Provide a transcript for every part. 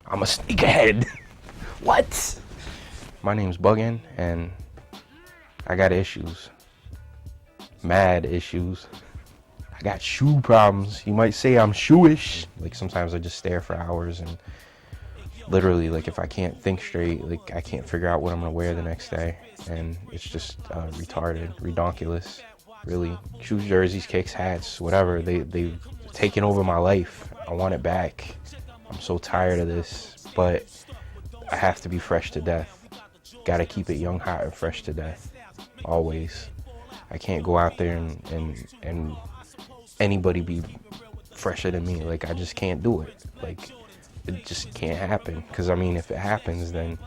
I'm a sneakerhead. What? My name's Buggn, and I got issues. Mad issues. I got shoe problems. You might say I'm shoeish. Like, sometimes I just stare for hours, and literally, like, if I can't think straight, like, I can't figure out what I'm gonna wear the next day. And it's just retarded, redonkulous. Really. Shoes, jerseys, kicks, hats, whatever. They've taken over my life. I want it back. I'm so tired of this, but I have to be fresh to death. Gotta keep it young, hot, and fresh to death. Always. I can't go out there and anybody be fresher than me. Like, I just can't do it. Like, it just can't happen. Because, I mean, if it happens, then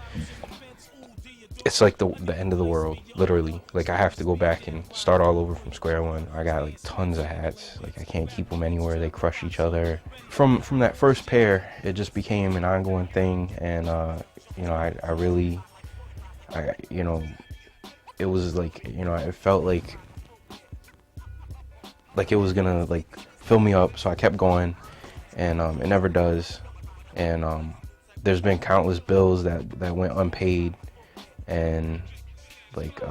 it's like the end of the world, literally. Like, I have to go back and start all over from square one. I got like tons of hats. Like, I can't keep them anywhere. They crush each other. From that first pair, it just became an ongoing thing. And you know, I really, you know, it was like, you know, it felt like it was gonna like fill me up. So I kept going, and it never does. And there's been countless bills that went unpaid. And like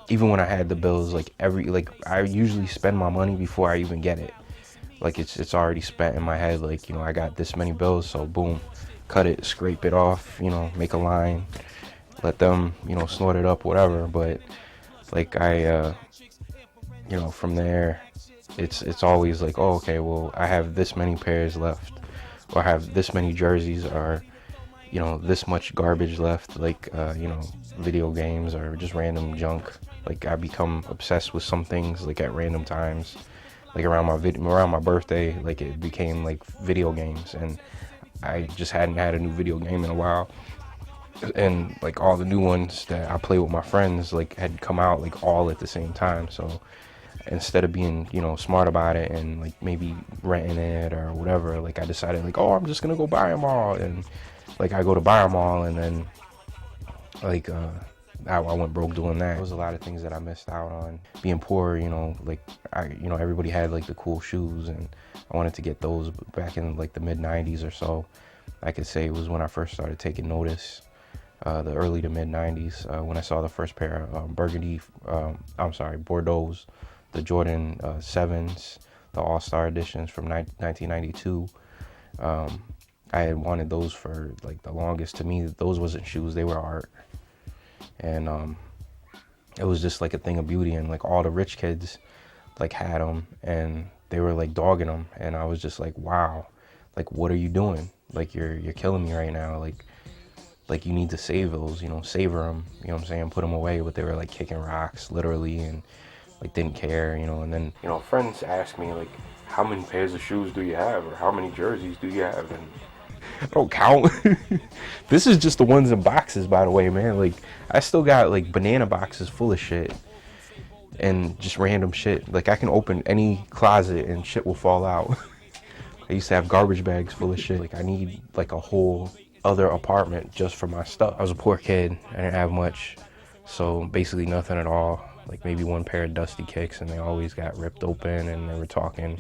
even when I had the bills, like I usually spend my money before I even get it. Like, it's already spent in my head. Like, you know, I got this many bills, so boom, cut it, scrape it off, you know, make a line, let them, you know, snort it up, whatever. But like, I you know, from there it's always like, oh, okay, well, I have this many pairs left, or I have this many jerseys, or, you know, this much garbage left, like, you know, video games or just random junk. Like, I become obsessed with some things, like, at random times, like around my birthday, like, it became like video games, and I just hadn't had a new video game in a while, and like all the new ones that I play with my friends, like, had come out like all at the same time. So instead of being, you know, smart about it and like maybe renting it or whatever, like, I decided like, oh, I'm just gonna go buy them all. And like, I go to buy them all, and then like I went broke doing that. There was a lot of things that I missed out on. Being poor, you know, like, you know, everybody had like the cool shoes, and I wanted to get those back in like the mid 90s or so. I could say it was when I first started taking notice, the early to mid 90s, when I saw the first pair of Bordeaux's, the Jordan 7s, the All-Star editions from 1992. I had wanted those for like the longest. To me, those wasn't shoes, they were art. And it was just like a thing of beauty, and like all the rich kids like had them, and they were like dogging them, and I was just like, wow, like, what are you doing? Like, you're killing me right now. Like you need to save those, you know, savor them, you know what I'm saying, put them away. But they were like kicking rocks, literally, and like didn't care, you know. And then, you know, friends ask me like, how many pairs of shoes do you have, or how many jerseys do you have? And I don't count. This is just the ones in boxes, by the way, man. Like, I still got like banana boxes full of shit and just random shit. Like, I can open any closet and shit will fall out. I used to have garbage bags full of shit. Like, I need like a whole other apartment just for my stuff. I was a poor kid. I didn't have much, so basically nothing at all. Like, maybe one pair of dusty kicks, and they always got ripped open, and they were talking.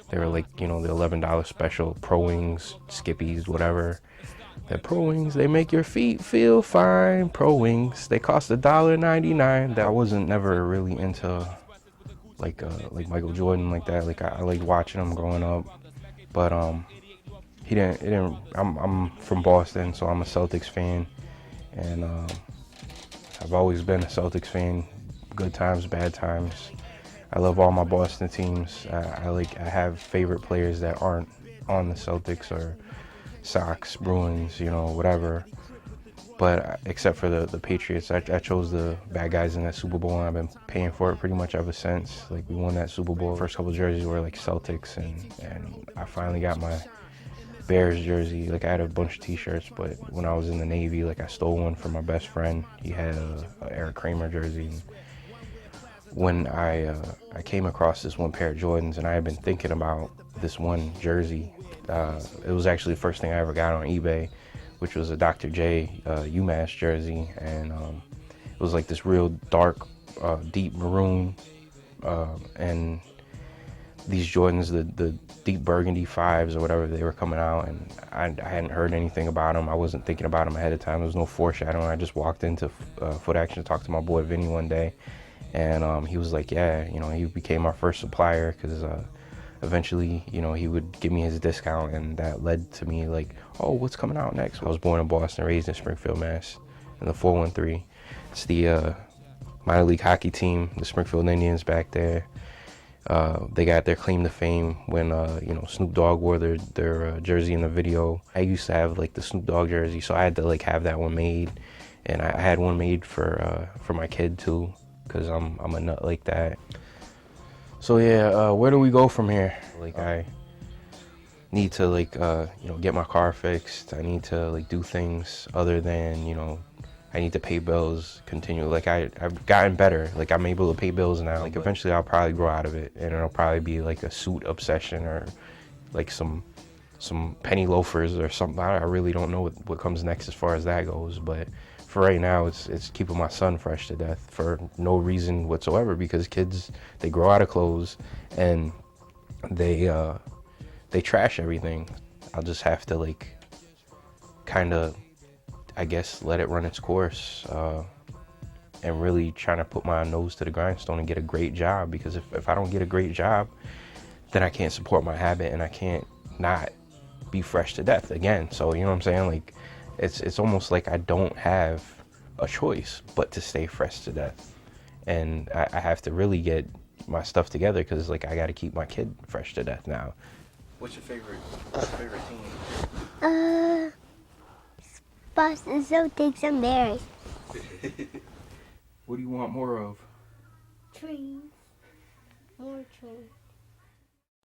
They were like, you know, the $11 special Pro Wings, Skippies, whatever. The Pro Wings, they make your feet feel fine. Pro Wings, they cost $1.99. I wasn't never really into like Michael Jordan like that. Like, I liked watching him growing up, but he didn't. I'm from Boston, so I'm a Celtics fan, and I've always been a Celtics fan. Good times, bad times. I love all my Boston teams. I have favorite players that aren't on the Celtics or Sox, Bruins, you know, whatever. But except for the Patriots, I chose the bad guys in that Super Bowl, and I've been paying for it pretty much ever since. Like, we won that Super Bowl. First couple jerseys were like Celtics, and I finally got my Bears jersey. Like, I had a bunch of t-shirts, but when I was in the Navy, like, I stole one from my best friend. He had a Eric Kramer jersey. When I came across this one pair of Jordans, and I had been thinking about this one jersey. It was actually the first thing I ever got on eBay, which was a Dr. J UMass jersey, and it was like this real dark, deep maroon, and these Jordans, deep burgundy 5s or whatever they were coming out, and I hadn't heard anything about them. I wasn't thinking about them ahead of time. There was no foreshadowing. I just walked into Foot Action to talk to my boy Vinny one day, and he was like, yeah, you know, he became our first supplier because eventually, you know, he would give me his discount, and that led to me like, oh, what's coming out next? I was born in Boston, raised in Springfield, Mass, in the 413. It's the minor league hockey team, the Springfield Indians back there. They got their claim to fame when, you know, Snoop Dogg wore their jersey in the video. I used to have like the Snoop Dogg jersey, so I had to like have that one made, and I had one made for my kid too, because I'm a nut like that. So yeah, where do we go from here? Like I need to like you know, get my car fixed. I need to like do things other than, you know, I need to pay bills continually. Like I've gotten better. Like I'm able to pay bills now. Like eventually I'll probably grow out of it, and it'll probably be like a suit obsession or like some penny loafers or something. I really don't know what comes next as far as that goes. But for right now, it's keeping my son fresh to death for no reason whatsoever, because kids, they grow out of clothes and they trash everything. I'll just have to like kind of, I guess, let it run its course, and really trying to put my nose to the grindstone and get a great job, because if I don't get a great job, then I can't support my habit and I can't not be fresh to death again. So, you know what I'm saying? Like, it's almost like I don't have a choice but to stay fresh to death. And I have to really get my stuff together, because, like, I got to keep my kid fresh to death now. What's your favorite team? Boston Celtics and Bears. What do you want more of? Trees. More trees.